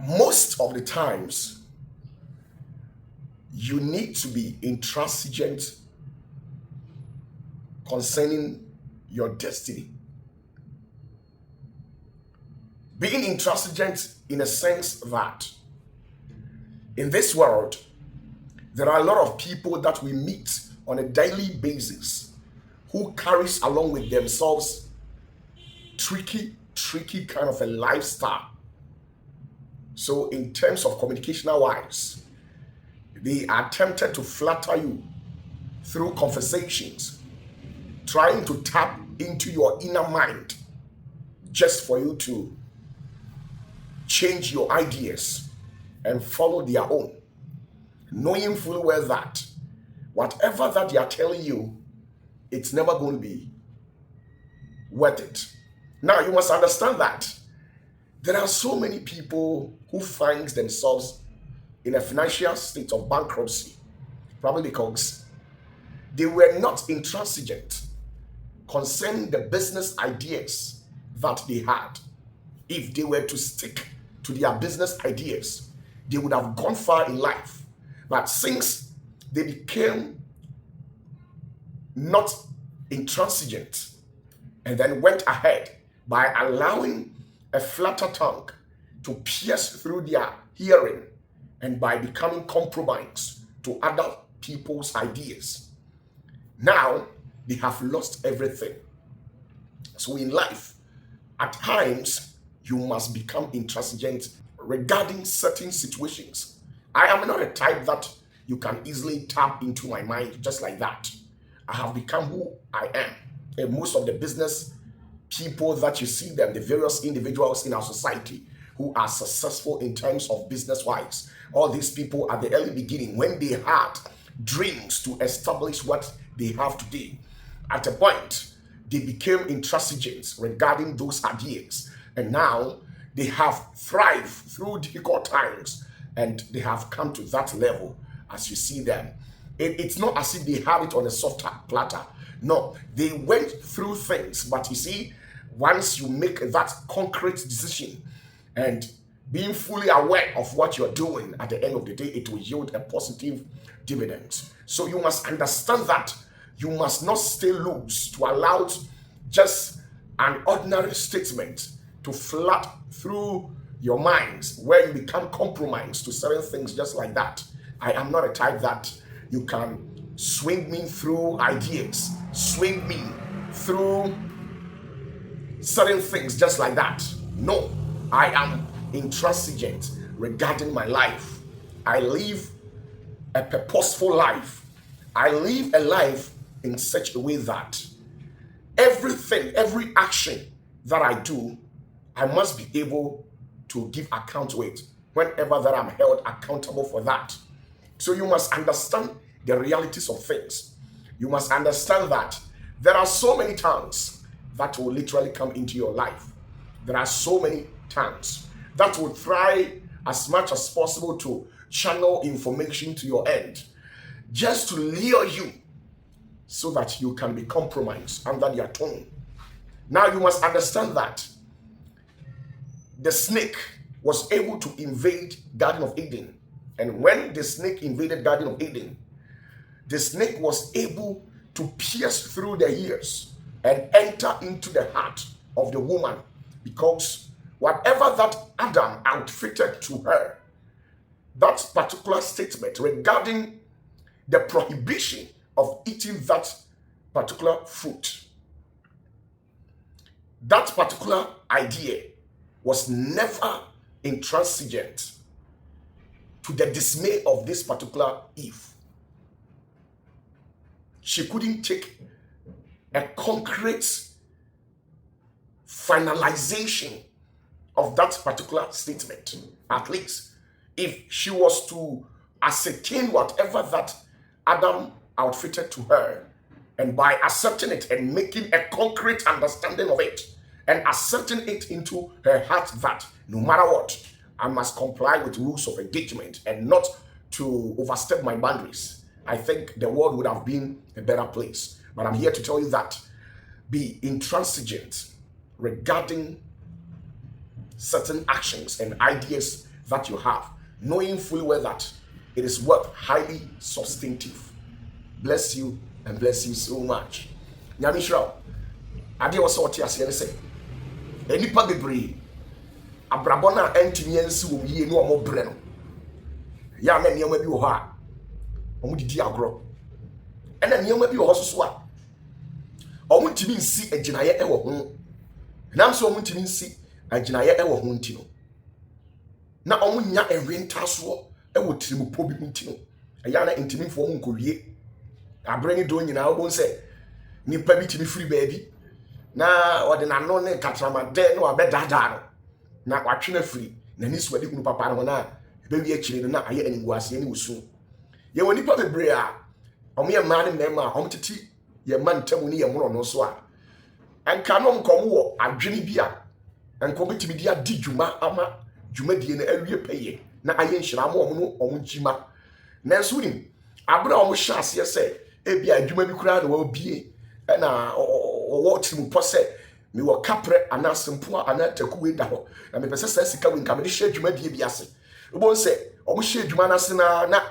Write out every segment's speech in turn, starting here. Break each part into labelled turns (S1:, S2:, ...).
S1: Most of the times, you need to be intransigent concerning your destiny. Being intransigent in a sense that in this world, there are a lot of people that we meet on a daily basis who carries along with themselves tricky kind of a lifestyle. So in terms of communicational wise, they are tempted to flatter you through conversations, trying to tap into your inner mind just for you to change your ideas and follow their own, knowing full well that whatever that they are telling you, it's never going to be worth it. Now, you must understand that there are so many people who find themselves in a financial state of bankruptcy, probably because they were not intransigent concerning the business ideas that they had. If they were to stick to their business ideas, they would have gone far in life. But since they became not intransigent and then went ahead by allowing a flatter tongue to pierce through their hearing and by becoming compromised to other people's ideas, now they have lost everything. So in life, at times, you must become intransigent regarding certain situations. I am not a type that you can easily tap into my mind just like that. I have become who I am. And most of the business people that you see them, the various individuals in our society who are successful in terms of business-wise, all these people at the early beginning, when they had dreams to establish what they have today, at a point, they became intransigent regarding those ideas. And now they have thrived through difficult times and they have come to that level as you see them. It's not as if they have it on a soft platter. No, they went through things. But you see, once you make that concrete decision and being fully aware of what you're doing, at the end of the day, it will yield a positive dividend. So you must understand that you must not stay loose to allow just an ordinary statement to flood through your minds where you become compromised to certain things just like that. I am not a type that you can swing me through ideas, swing me through certain things just like that. No, I am intransigent regarding my life. I live a purposeful life. I live a life in such a way that everything, every action that I do, I must be able to give account to it whenever that I'm held accountable for that. So you must understand the realities of things. You must understand that there are so many tongues that will literally come into your life. There are so many tongues that will try as much as possible to channel information to your end, just to lure you so that you can be compromised under their tongue. Now you must understand that the snake was able to invade Garden of Eden. And when the snake invaded Garden of Eden, the snake was able to pierce through the ears and enter into the heart of the woman, because whatever that Adam outfitted to her, that particular statement regarding the prohibition of eating that particular fruit, that particular idea was never intransigent to the dismay of this particular Eve. She couldn't take a concrete finalization of that particular statement. At least if she was to ascertain whatever that Adam outfitted to her, and by accepting it and making a concrete understanding of it and accepting it into her heart that no matter what, I must comply with rules of engagement and not to overstep my boundaries, I think the world would have been a better place. But I'm here to tell you that be intransigent regarding certain actions and ideas that you have, knowing fully well that it is what highly substantive. Bless you and bless you so much. Nyamishra, ade wo so tia se ne se. Enipa bebre abrabona antimi ensi wo yie no omo bre no. Ya na niam bi wo ho a omo didi agro. Ena niam bi wo ho so a omo ntimi nsi aginaye ewo ho. Nam so omo ntimi nsi aginaye ewo ho nti no. Na omo nya enwenta so ewo tirimupo bi nti no. Ya na ntimi fo omo nkowie. Abrani do nyina wo bon se nipa bi timi free baby na ode na no ne katramade no abedada no na watwena free na ni suade hunu papa no na be wi akire no na aye aniguase ne wusu ye woni pa bebre a omo ye ma ne mema omo titi ye ma ntamu ne ye moro no so a anka no nkom wo adwene bi a anko betimi dia di dwuma ama dwuma die na awie peye na aye nhira ma omo no omo jima na so ni abra omo hya ase se ebi adwuma bi kura na wo bie na wo timu pose mi wo kapre anasempo anatakuwe da ho na me pese sa sika we nka me de hye adwuma die bi ase obo se omo hye adwuma na se na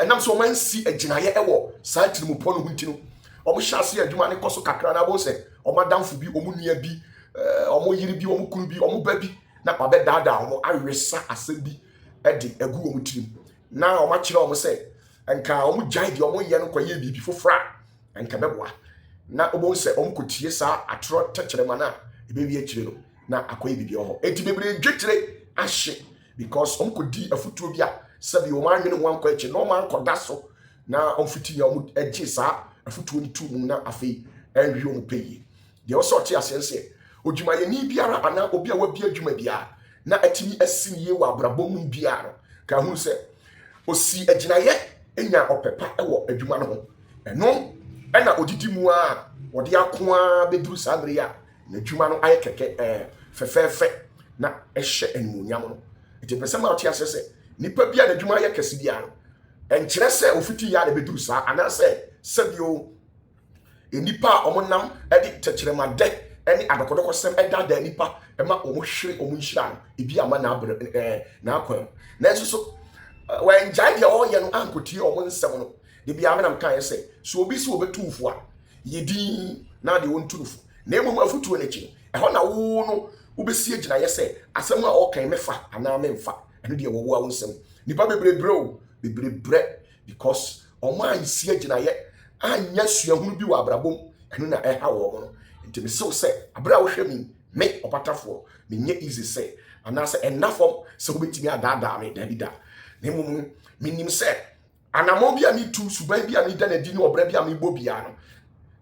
S1: enam so man si aginaye ewo sa timu po no hunti no omo hye ase adwuma ne koso kakra na bo se omo adamfo bi omo nua bi omo yiri bi omo kunu bi omo ba bi na kwabe dada omo awesa asem bi edi agu omo tirim na omo akire omo se enka omo jai di omo ye no kwaye bibi fofra enka beboa na obo se omo kotie sa atro techerema na ebewi akire no na akoye bibi oho enti bebre dwetire ahye because omo kodi afutuo bi a sabi omo anwene ho anko akire no omo ankoda so na omfiti ya omo agye sa afutuo ni tu mu na afei enwi omo peyi de oso tie asense odwuma ye ni biara ana obi a wabi adwuma bia na atimi asiniye wa abrabom biara ka hu se osi aginaye enya opepa ewo adwuma no ho eno ena odidi mu a wode akoa beduru sadre ya na adwuma no aye keke fefefe na ehye enmunyam no enti pese ma otia sese nipa bia na adwuma aye kese bia no enkire se ofiti ya na beduru sa ana se sabio enipa omonam edi techerema de eni adokodoko sem edada nipa ema omohwere omunhira no ebi ama na abre na akwan na enso when jai dia all ye no ankotie omo nsem no de bia me nam kan ye so obi si obetufo a yedi na de wonturufu na emom afutuo na chi eho na wo no obesi agina ye se asem a o kan mefa ana memfa eno de wo wo nsem nipa bebre because omo ansi agina ye anya suahunu bi wa abrabom eno na eha wo no ntimi so se abra wo hwemi me opatafuo me nye easy se ana se enafom se obetimi adada me da nemum minim se anamo bia mi tu suban bia mi da na di no obra bia mi bo bia no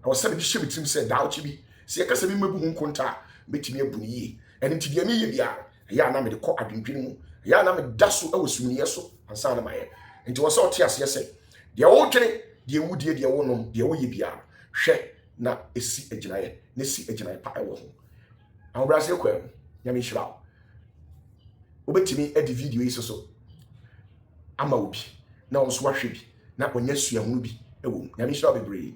S1: o se bi hye bitim se daochi bi se ye kase bi mabu hu nkonta betimi abuni yi eni ti dia mi ye bia ya na me de kɔ adwendwene mu ya na me da so awosumniye so ansa na maye enti wo se o tie ase se dia wo twene dia wudie dia wonom dia wo ye bia hwɛ na esi aginaye na si aginaye pa ewo ho awobra se kwam nyame hira obetimi edi video yi so ama obi na onso ahwe bi na onya suahunu bi ewo nyame hira bebre